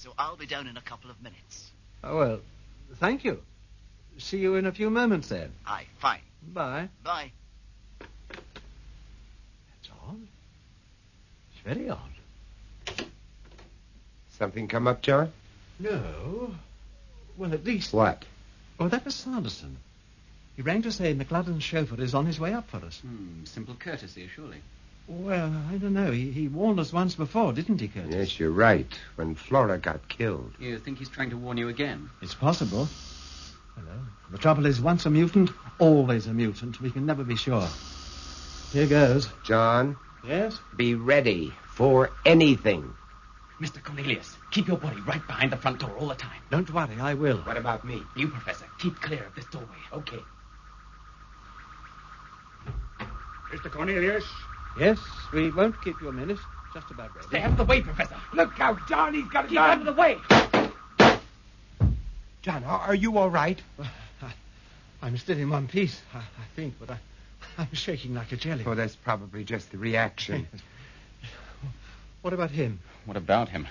so I'll be down in a couple of minutes. Oh, well, thank you. See you in a few moments, then. Aye, fine. Bye. Bye. That's odd. It's very odd. Something come up, John? No. Well, at least... What? Oh, that was Sanderson. He rang to say McLadden's chauffeur is on his way up for us. Simple courtesy, surely. Well, I don't know. He warned us once before, didn't he, Curtis? Yes, you're right. When Flora got killed. You think he's trying to warn you again? It's possible. Hello. The trouble is, once a mutant, always a mutant. We can never be sure. Here goes. John? Yes? Be ready for anything. Mr. Cornelius, keep your body right behind the front door all the time. Don't worry, I will. What about me? You, Professor, keep clear of this doorway. Okay. Mr. Cornelius? Yes, we won't keep you a minute. Just about ready. Stay out of the way, Professor. Look out, John. He's got a Keep out of the way. John, are you all right? I'm still in one piece, I think, but I'm shaking like a jelly. Oh, that's probably just the reaction. What about him? What about him?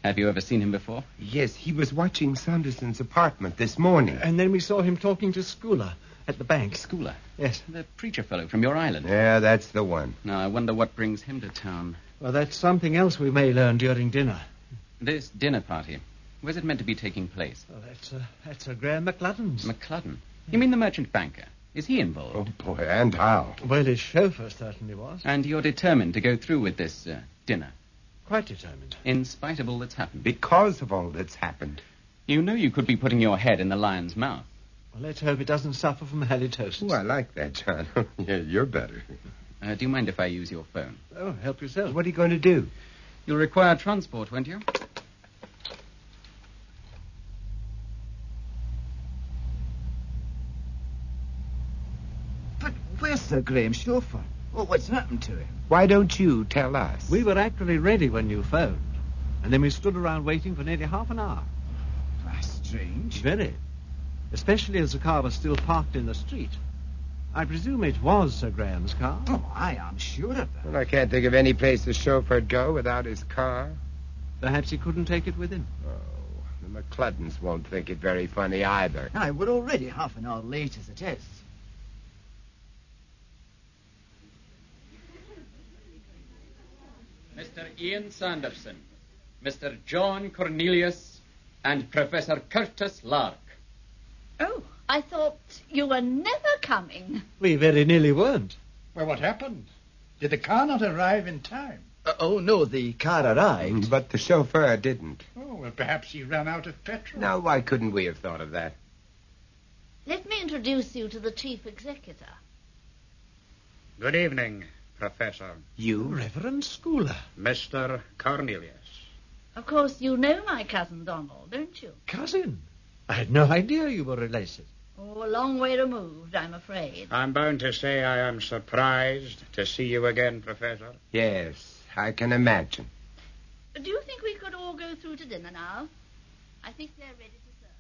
Have you ever seen him before? Yes, he was watching Sanderson's apartment this morning. And then we saw him talking to Schooler at the bank. Schooler? Yes. The preacher fellow from your island. Yeah, that's the one. Now, I wonder what brings him to town. Well, that's something else we may learn during dinner. This dinner party, where's it meant to be taking place? Well, that's Graham McLadden's. McLadden? You mean the merchant banker? Is he Oh, involved? boy, and how? Well, his chauffeur certainly was. And you're determined to go through with this dinner? Quite determined. In spite of all that's happened? Because of all that's happened. You know you could be putting your head in the lion's mouth. Well, let's hope it doesn't suffer from halitosis. Oh, I like that, John. Yeah, you're better. Do you mind if I use your phone? Oh, help yourself. What are you going to do? You'll require transport, won't you? But where's Sir Graham's chauffeur? Well, what's happened to him? Why don't you tell us? We were actually ready when you phoned. And then we stood around waiting for nearly half an hour. That's strange. Very. Especially as the car was still parked in the street. I presume it was Sir Graham's car. Oh, I am sure of that. Well, I can't think of any place the chauffeur'd go without his car. Perhaps he couldn't take it with him. Oh, the McCluddens won't think it very funny either. Aye, we're already half an hour late as it is. Mr. Ian Sanderson, Mr. John Cornelius, and Professor Curtis Lark. Oh, I thought you were never coming. We very nearly weren't. Well, what happened? Did the car not arrive in time? Oh, no, the car arrived. But the chauffeur didn't. Oh, well, perhaps he ran out of petrol. Now, why couldn't we have thought of that? Let me introduce you to the chief executor. Good evening, Professor. You? Reverend Schooler. Mr. Cornelius. Of course, you know my cousin Donald, don't you? Cousin? I had no idea you were related. Oh, a long way removed, I'm afraid. I'm bound to say I am surprised to see you again, Professor. Yes, I can imagine. Do you think we could all go through to dinner now? I think they're ready to serve.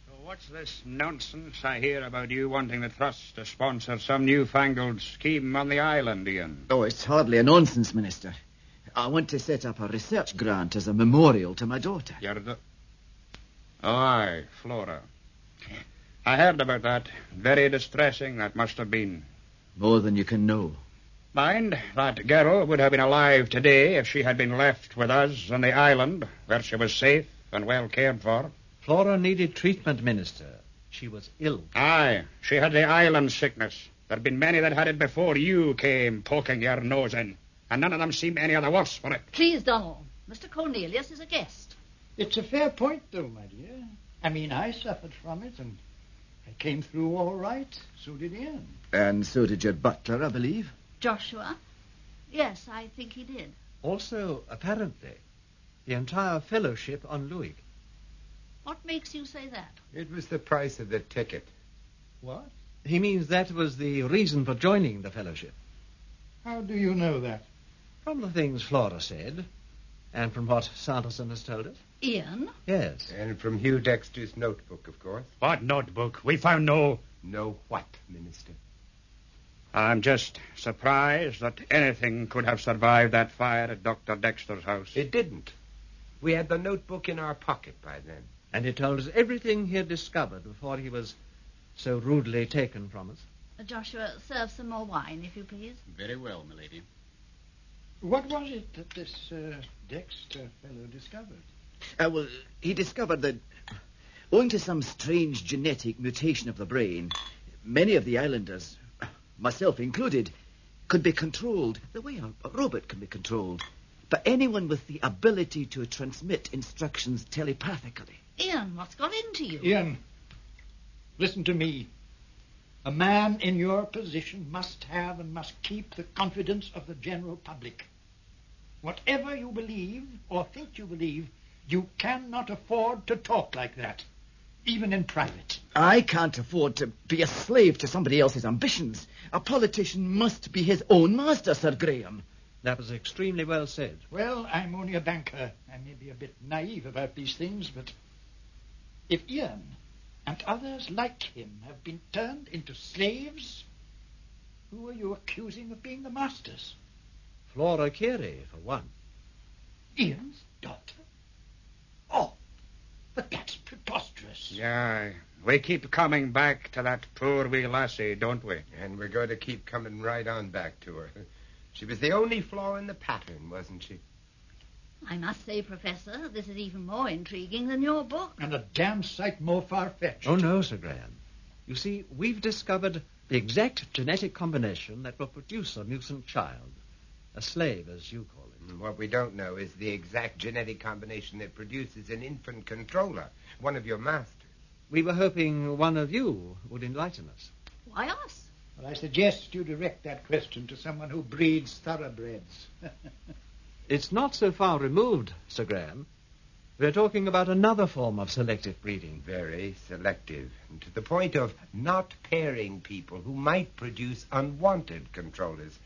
So what's this nonsense I hear about you wanting the Trust to sponsor some newfangled scheme on the island, Ian? Oh, it's hardly a nonsense, Minister. I want to set up a research grant as a memorial to my daughter. Oh, aye, Flora. I heard about that. Very distressing that must have been. More than you can know. Mind, that girl would have been alive today if she had been left with us on the island, where she was safe and well cared for. Flora needed treatment, Minister. She was ill. Aye, she had the island sickness. There'd been many that had it before you came poking your nose in, and none of them seemed any other worse for it. Please, Donald. Mr. Cornelius is a guest. It's a fair point, though, my dear. I mean, I suffered from it, and I came through all right. So did Ian. And so did your butler, I believe. Joshua? Yes, I think he did. Also, apparently, the entire fellowship on Louis. What makes you say that? It was the price of the ticket. What? He means that was the reason for joining the fellowship. How do you know that? From the things Flora said, and from what Sanderson has told us. Ian? Yes. And from Hugh Dexter's notebook, of course. What notebook? We found no... No what, Minister? I'm just surprised that anything could have survived that fire at Dr. Dexter's house. It didn't. We had the notebook in our pocket by then. And he told us everything he had discovered before he was so rudely taken from us. Joshua, serve some more wine, if you please. Very well, milady. What was it that this Dexter fellow discovered? Well, he discovered that, owing to some strange genetic mutation of the brain, many of the islanders, myself included, could be controlled the way a robot can be controlled by anyone with the ability to transmit instructions telepathically. Ian, what's got into you? Ian, listen to me. A man in your position must have and must keep the confidence of the general public. Whatever you believe or think you believe, you cannot afford to talk like that, even in private. I can't afford to be a slave to somebody else's ambitions. A politician must be his own master, Sir Graham. That was extremely well said. Well, I'm only a banker. I may be a bit naive about these things, but if Ian and others like him have been turned into slaves, who are you accusing of being the masters? Flora Carey, for one. Ian's daughter? Oh, but that's preposterous. Yeah, we keep coming back to that poor wee lassie, don't we? And we're going to keep coming right on back to her. She was the only flaw in the pattern, wasn't she? I must say, Professor, this is even more intriguing than your book. And a damn sight more far-fetched. Oh, no, Sir Graham. You see, we've discovered the exact genetic combination that will produce a mutant child. A slave, as you call it. What we don't know is the exact genetic combination that produces an infant controller, one of your masters. We were hoping one of you would enlighten us. Why us? Well, I suggest you direct that question to someone who breeds thoroughbreds. It's not so far removed, Sir Graham. We're talking about another form of selective breeding. Very selective, and to the point of not pairing people who might produce unwanted controllers,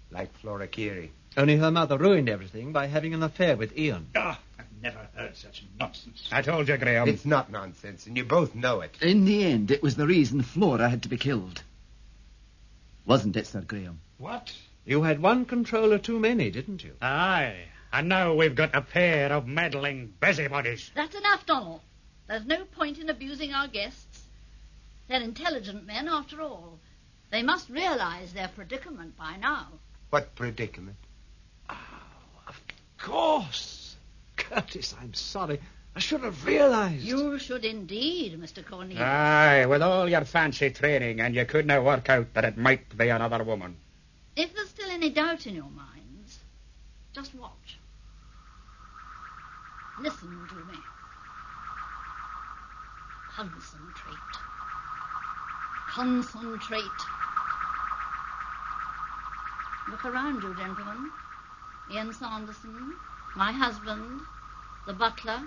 like Flora Carey. Only her mother ruined everything by having an affair with Ian. Ah, I've never heard such nonsense. I told you, Graham. It's not nonsense, and you both know it. In the end, it was the reason Flora had to be killed. Wasn't it, Sir Graham? What? You had one controller too many, didn't you? Aye, and now we've got a pair of meddling busybodies. That's enough, Donald. There's no point in abusing our guests. They're intelligent men, after all. They must realize their predicament by now. What predicament? Of course. Curtis, I'm sorry. I should have realized. You should indeed, Mr. Cornelius. Aye, with all your fancy training, and you couldn't work out that it might be another woman. If there's still any doubt in your minds, just watch. Listen to me. Concentrate. Concentrate. Look around you, gentlemen. Ian Sanderson, my husband, the butler.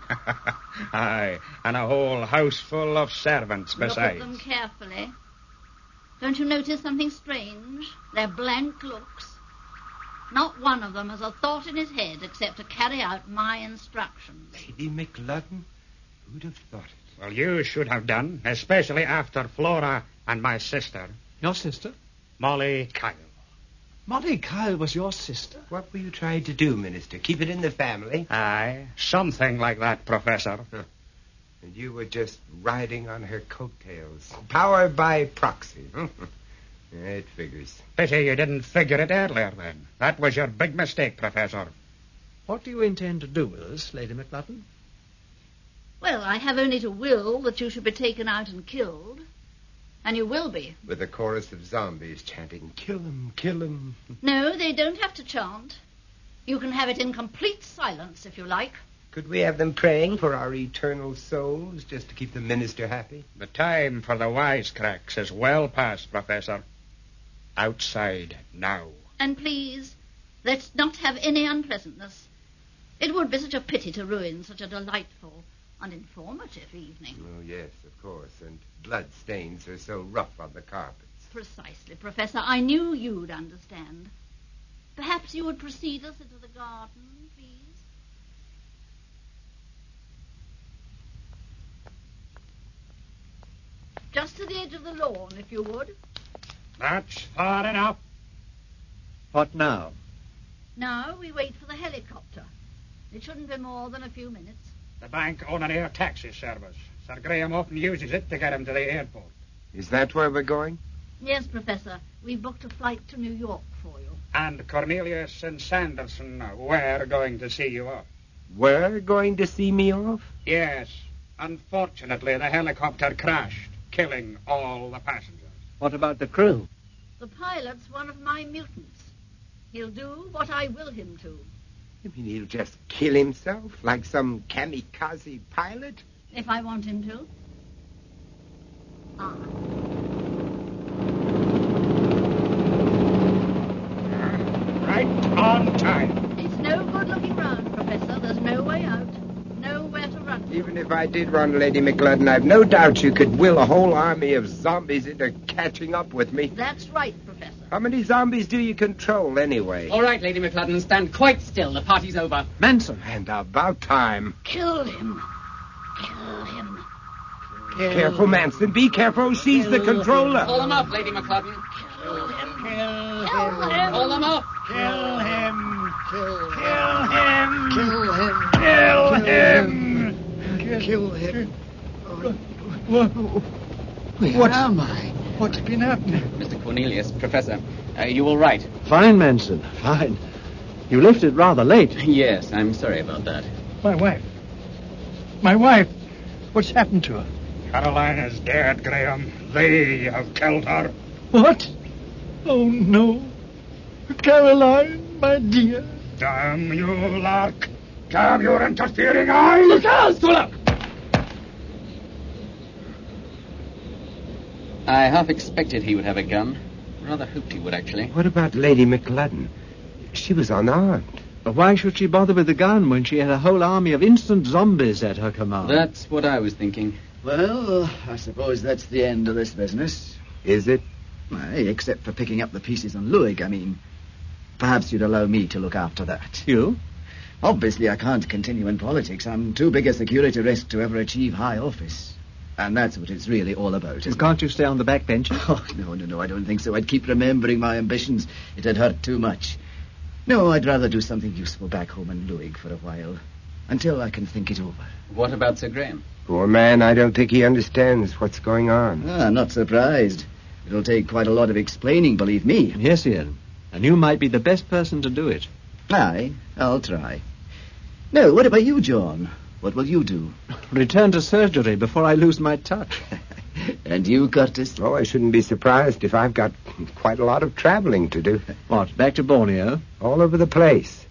Aye, and a whole house full of servants besides. Look at them carefully. Don't you notice something strange? They're blank looks. Not one of them has a thought in his head except to carry out my instructions. Lady McLudden? Who'd have thought it? Well, you should have done, especially after Flora and my sister, Your sister? Molly Kyle. Molly Kyle was your sister? What were you trying to do, Minister? Keep it in the family? Aye, something like that, Professor. And you were just riding on her coattails. Powered by proxy. It figures. Pity you didn't figure it earlier, then. That was your big mistake, Professor. What do you intend to do with us, Lady McLudden? Well, I have only to will that you should be taken out and killed. And you will be. With a chorus of zombies chanting, "Kill him, kill him." No, they don't have to chant. You can have it in complete silence, if you like. Could we have them praying for our eternal souls, just to keep the minister happy? The time for the wisecracks is well past, Professor. Outside now. And please, let's not have any unpleasantness. It would be such a pity to ruin such a delightful and informative evening. Oh, yes, of course. And blood stains are so rough on the carpets. Precisely, Professor. I knew you'd understand. Perhaps you would precede us into the garden, please? Just to the edge of the lawn, if you would. That's far enough. What now? Now we wait for the helicopter. It shouldn't be more than a few minutes. The bank own an air taxi service. Sir Graham often uses it to get him to the airport. Is that where we're going? Yes, Professor. We booked a flight to New York for you. And Cornelius and Sanderson were going to see you off. We're going to see me off? Yes. Unfortunately, the helicopter crashed, killing all the passengers. What about the crew? The pilot's one of my mutants. He'll do what I will him to. You mean he'll just kill himself like some kamikaze pilot? If I want him to. Ah. Right on time. It's no good looking round, Professor. There's no way out. Nowhere to run. Even if I did run, Lady McLudden, I've no doubt you could will a whole army of zombies into catching up with me. That's right, Professor. How many zombies do you control, anyway? All right, Lady McLudden, stand quite still. The party's over. Manson! And about time. Kill him. Kill him. Careful, Manson. Be careful. She's the controller. Pull him up, Lady McLudden. Kill him. Kill Kill him. him. Pull him up. Kill him. Kill Kill him. Kill him. Kill him. Kill him. Where am I? What's been happening? Mr. Cornelius, Professor, you all right? Fine, Manson, fine. You left it rather late. Yes, I'm sorry about that. My wife. My wife. What's happened to her? Caroline is dead, Graham. They have killed her. What? Oh, no. Caroline, my dear. Damn you, Lark. Damn your interfering eyes. Look out! Look! I half expected he would have a gun. Rather hoped he would, actually. What about Lady McLudden? She was unarmed. But why should she bother with the gun when she had a whole army of instant zombies at her command? That's what I was thinking. Well, I suppose that's the end of this business. Is it? Aye, except for picking up the pieces on Luig, I mean. Perhaps you'd allow me to look after that. You? Obviously, I can't continue in politics. I'm too big a security risk to ever achieve high office. And that's what it's really all about, isn't Can't you stay on the back bench? Oh, no, I don't think so. I'd keep remembering my ambitions. It'd hurt too much. No, I'd rather do something useful back home in Luig for a while, until I can think it over. What about Sir Graham? Poor man, I don't think he understands what's going on. Not surprised. It'll take quite a lot of explaining, believe me. Yes, Ian. And you might be the best person to do it. Aye, I'll try. No, what about you, John? What will you do? Return to surgery before I lose my touch. And you, Curtis? Oh, I shouldn't be surprised if I've got quite a lot of traveling to do. What, back to Borneo? All over the place.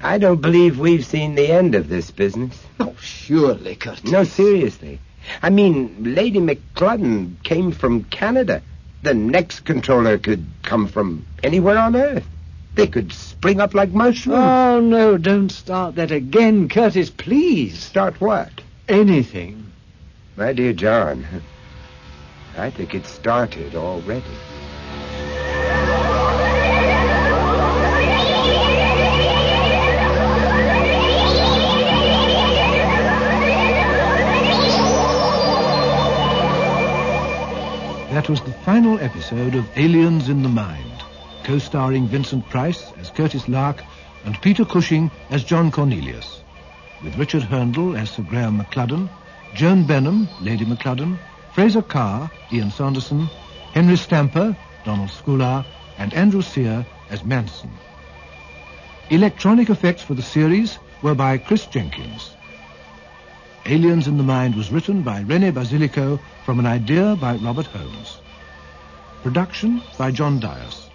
I don't believe we've seen the end of this business. Oh, surely, Curtis. No, seriously. I mean, Lady McLudden came from Canada. The next controller could come from anywhere on Earth. They could spring up like mushrooms. Oh, no, don't start that again, Curtis, please. Start what? Anything. My dear John, I think it started already. That was the final episode of Aliens in the Mind, co-starring Vincent Price as Curtis Lark and Peter Cushing as John Cornelius, with Richard Herndl as Sir Graham McLudden, Joan Benham, Lady McLudden, Fraser Carr, Ian Sanderson, Henry Stamper, Donald Scular, and Andrew Sear as Manson. Electronic effects for the series were by Chris Jenkins. Aliens in the Mind was written by Rene Basilico from an idea by Robert Holmes. Production by John Dias.